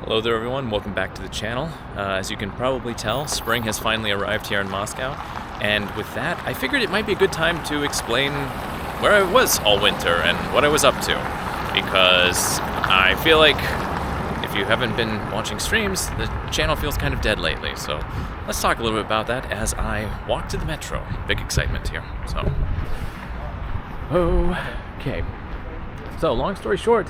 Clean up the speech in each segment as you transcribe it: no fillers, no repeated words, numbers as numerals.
Hello there everyone, welcome back to the channel. As you can probably tell, spring has finally arrived here in Moscow, and with that, I figured it might be a good time to explain where I was all winter and what I was up to, because I feel like if you haven't been watching streams, the channel feels kind of dead lately, so let's talk a little bit about that as I walk to the metro. Big excitement here, so. Okay, so long story short,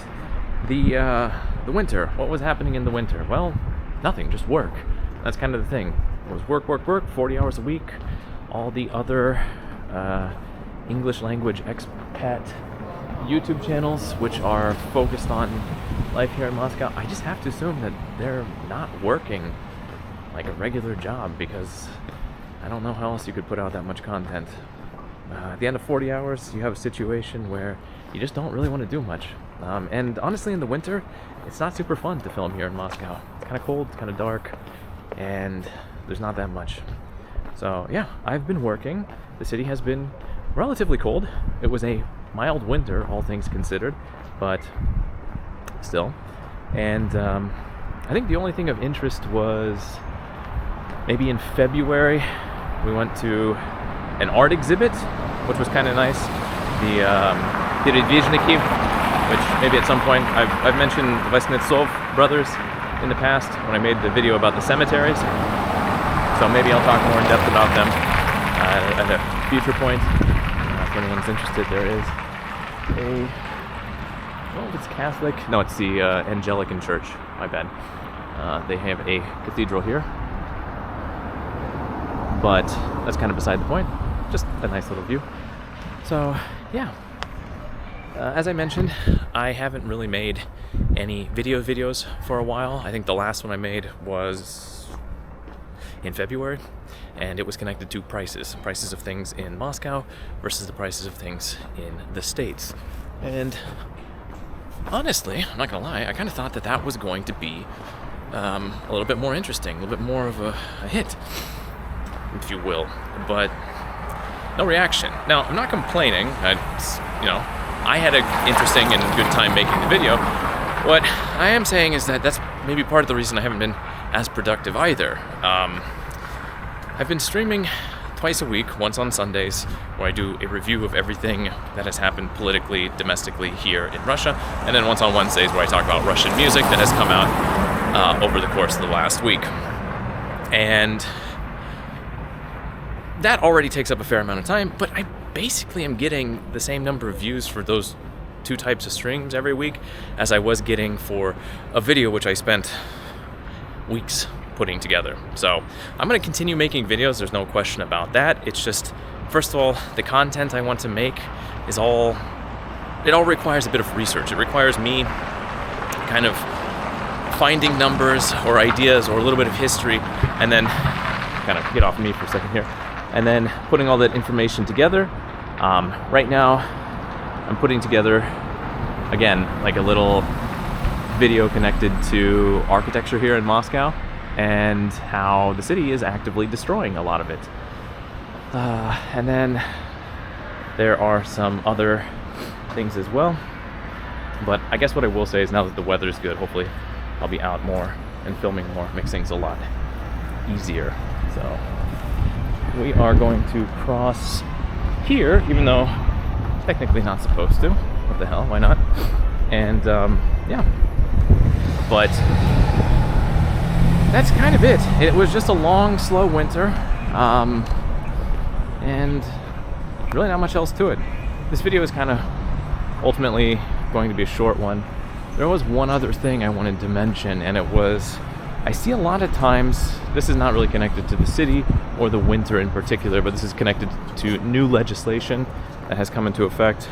the winter. What was happening in the winter? Well, nothing, just work. That's kind of the thing. It was work, 40 hours a week. All the other English language expat YouTube channels, which are focused on life here in Moscow, I just have to assume that they're not working like a regular job, because I don't know how else you could put out that much content. At the end of 40 hours, you have a situation where you just don't really want to do much. And honestly, in the winter, it's not super fun to film here in Moscow. It's kind of cold, it's kind of dark, and there's not that much. So yeah, I've been working. The city has been relatively cold. It was a mild winter, all things considered, but still. And I think the only thing of interest was maybe in February, we went to an art exhibit, which was kind of nice. The Bureaucracy, which maybe at some point, I've mentioned the Vesnitsov brothers in the past when I made the video about the cemeteries. So maybe I'll talk more in depth about them at a future point. If anyone's interested, there is a, well, it's Catholic. No, it's the Anglican Church, my bad. They have a cathedral here. But that's kind of beside the point. Just a nice little view. So, yeah. As I mentioned, I haven't really made any videos for a while. I think the last one I made was in February, and it was connected to prices of things in Moscow versus the prices of things in the States. And honestly, I'm not gonna lie, I kind of thought that was going to be a little bit more interesting, a little bit more of a hit, if you will, but no reaction. Now, I'm not complaining. I had an interesting and good time making the video. What I am saying is that that's maybe part of the reason I haven't been as productive either. I've been streaming twice a week, once on Sundays, where I do a review of everything that has happened politically, domestically here in Russia, and then once on Wednesdays where I talk about Russian music that has come out over the course of the last week. And that already takes up a fair amount of time, but I basically am getting the same number of views for those two types of streams every week as I was getting for a video which I spent weeks putting together. So I'm going to continue making videos, there's no question about that. It's just, first of all, the content I want to make it all requires a bit of research. It requires me kind of finding numbers or ideas or a little bit of history, and then kind of get off me for a second here, and then putting all that information together. Right now, I'm putting together, again, like a little video connected to architecture here in Moscow and how the city is actively destroying a lot of it. And then there are some other things as well. But I guess what I will say is now that the weather's good, hopefully I'll be out more and filming more. Makes things a lot easier. So we are going to cross here, even though technically not supposed to. What the hell, why not? And yeah, but that's kind of it. It was just a long, slow winter, and really not much else to it. This video is kind of ultimately going to be a short one. There was one other thing I wanted to mention, and it was, I see a lot of times, this is not really connected to the city or the winter in particular, but this is connected to new legislation that has come into effect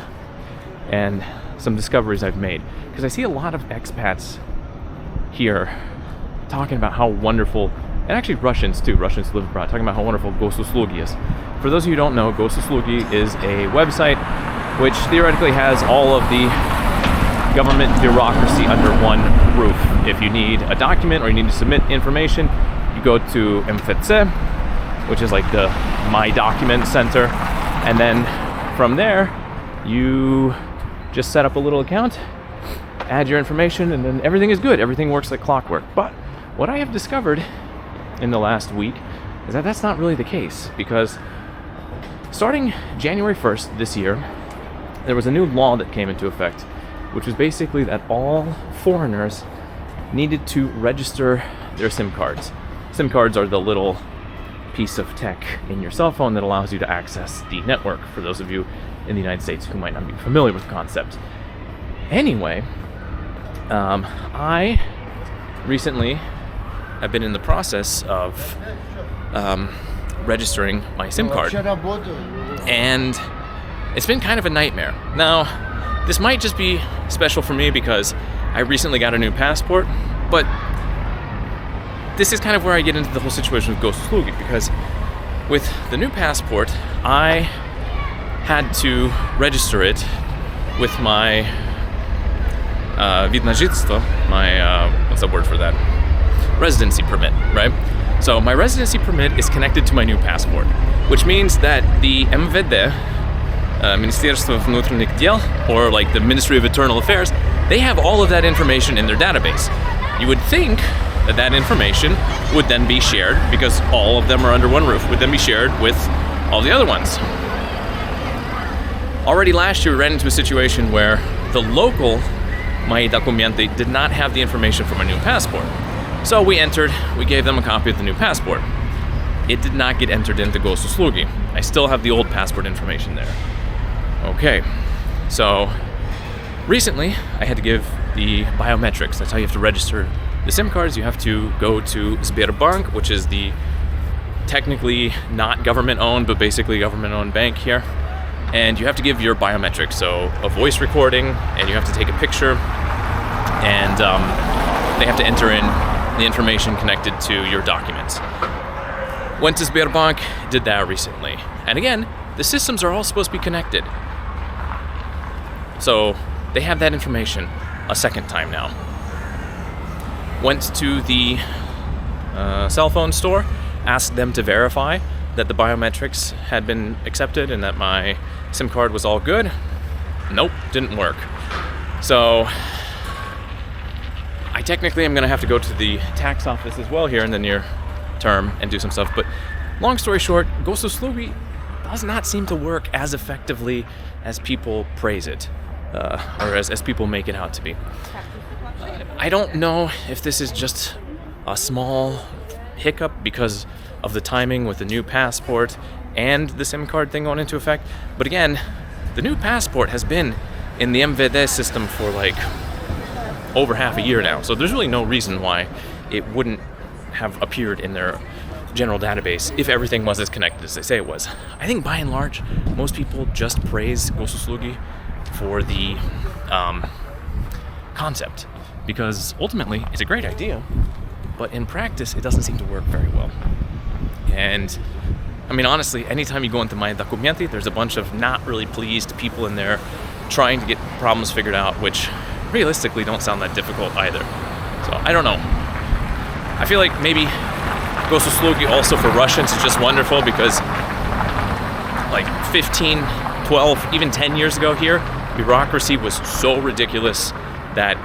and some discoveries I've made. Because I see a lot of expats here talking about how wonderful, and actually Russians too, Russians who live abroad, talking about how wonderful Gosuslugi is. For those of you who don't know, Gosuslugi is a website which theoretically has all of the government bureaucracy under one roof. If you need a document or you need to submit information, you go to MFC, which is like the My Document Center, and then from there you just set up a little account add your information, and then everything is good. Everything works like clockwork. But what I have discovered in the last week is that that's not really the case, because starting January 1st this year, there was a new law that came into effect, which was basically that all foreigners needed to register their SIM cards. SIM cards are the little piece of tech in your cell phone that allows you to access the network, for those of you in the United States who might not be familiar with the concept. Anyway, I recently have been in the process of registering my SIM card, and it's been kind of a nightmare. Now, this might just be special for me because I recently got a new passport, but this is kind of where I get into the whole situation with Gosuslugi, because with the new passport, I had to register it with my vidnajitstvo, my, what's the word for that? Residency permit, right? So my residency permit is connected to my new passport, which means that the MVD, Ministerstvo vnútorných dел, or like the Ministry of Internal Affairs, they have all of that information in their database. You would think that that information would then be shared, because all of them are under one roof, would then be shared with all the other ones. Already last year we ran into a situation where the local My Documenti did not have the information for my new passport. So we gave them a copy of the new passport. It did not get entered into Gosuslugi. I still have the old passport information there. Okay, so recently I had to give the biometrics. That's how you have to register the SIM cards. You have to go to Sberbank, which is the technically not government-owned, but basically government-owned bank here. And you have to give your biometrics, so a voice recording, and you have to take a picture, and they have to enter in the information connected to your documents. Went to Sberbank, did that recently. And again, the systems are all supposed to be connected. So they have that information a second time now. Went to the cell phone store, asked them to verify that the biometrics had been accepted and that my SIM card was all good. Nope, didn't work. So I technically am gonna have to go to the tax office as well here in the near term and do some stuff. But long story short, Gosuslugi does not seem to work as effectively as people praise it, or as people make it out to be. I don't know if this is just a small hiccup because of the timing with the new passport and the SIM card thing going into effect. But again, the new passport has been in the MVD system for like over half a year now. So there's really no reason why it wouldn't have appeared in their general database if everything was as connected as they say it was. I think by and large, most people just praise Gosuslugi for the concept, because ultimately it's a great idea, but in practice it doesn't seem to work very well. And I mean, honestly, anytime you go into My Documenti, there's a bunch of not really pleased people in there trying to get problems figured out, which realistically don't sound that difficult either. So I don't know. I feel like maybe Gosuslugi also for Russians is just wonderful because like 15, 12, even 10 years ago here, bureaucracy was so ridiculous that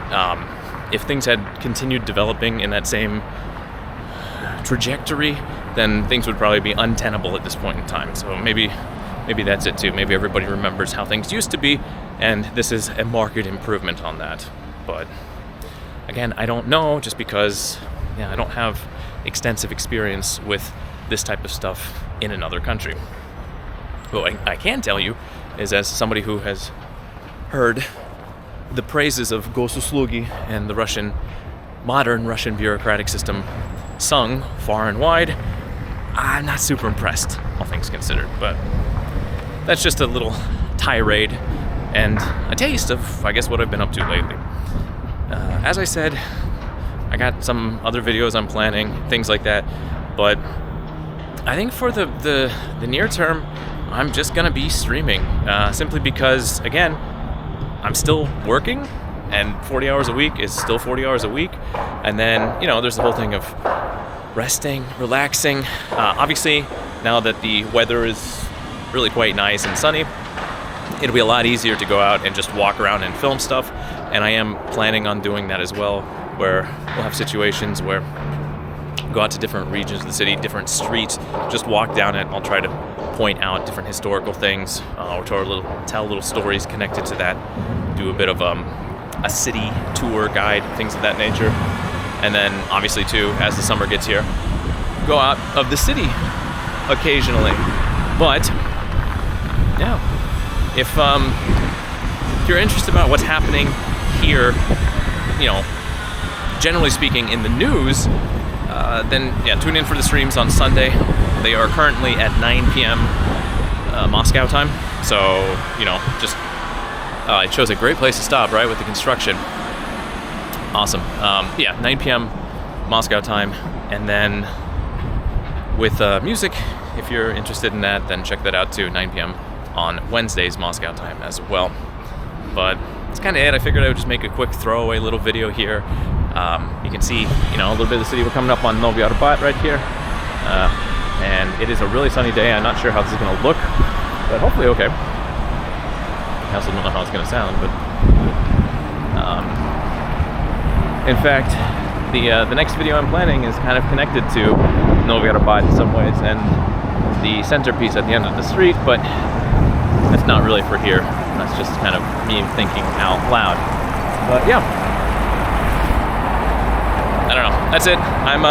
if things had continued developing in that same trajectory, then things would probably be untenable at this point in time. So maybe that's it too. Maybe everybody remembers how things used to be, and this is a marked improvement on that. But again, I don't know, just because I don't have extensive experience with this type of stuff in another country. What I can tell you is, as somebody who has heard the praises of Gosuslugi and the modern Russian bureaucratic system sung far and wide, I'm not super impressed, all things considered. But that's just a little tirade and a taste of, I guess, what I've been up to lately. As I said, I got some other videos I'm planning, things like that, but I think for the near term, I'm just gonna be streaming, simply because, again, I'm still working, and 40 hours a week is still 40 hours a week. And then, there's the whole thing of resting, relaxing. Obviously, now that the weather is really quite nice and sunny, it'll be a lot easier to go out and just walk around and film stuff. And I am planning on doing that as well, where we'll have situations where go out to different regions of the city, different streets, just walk down it. I'll try to point out different historical things, or tell little stories connected to that, do a bit of a city tour guide, things of that nature. And then obviously too, as the summer gets here, go out of the city occasionally. But yeah, if you're interested about what's happening here, generally speaking in the news, then yeah, tune in for the streams on Sunday. They are currently at 9 p.m. Moscow time. So, just I chose a great place to stop, right, with the construction. Awesome. 9 p.m. Moscow time. And then with music, if you're interested in that, then check that out too, 9 p.m. on Wednesdays Moscow time as well. But that's kind of it. I figured I would just make a quick throwaway little video here. You can see, a little bit of the city. We're coming up on Novy Arbat right here. And it is a really sunny day. I'm not sure how this is going to look, but hopefully okay. I also don't know how it's going to sound, but in fact, the next video I'm planning is kind of connected to Novy Arbat in some ways, and the centerpiece at the end of the street, but that's not really for here. That's just kind of me thinking out loud. But yeah, I don't know. That's it. I'm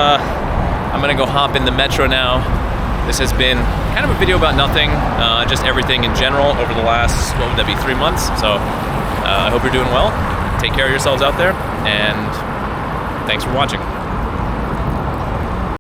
gonna go hop in the metro now. This has been kind of a video about nothing, just everything in general over the last, what would that be, 3 months? So I hope you're doing well. Take care of yourselves out there, and thanks for watching.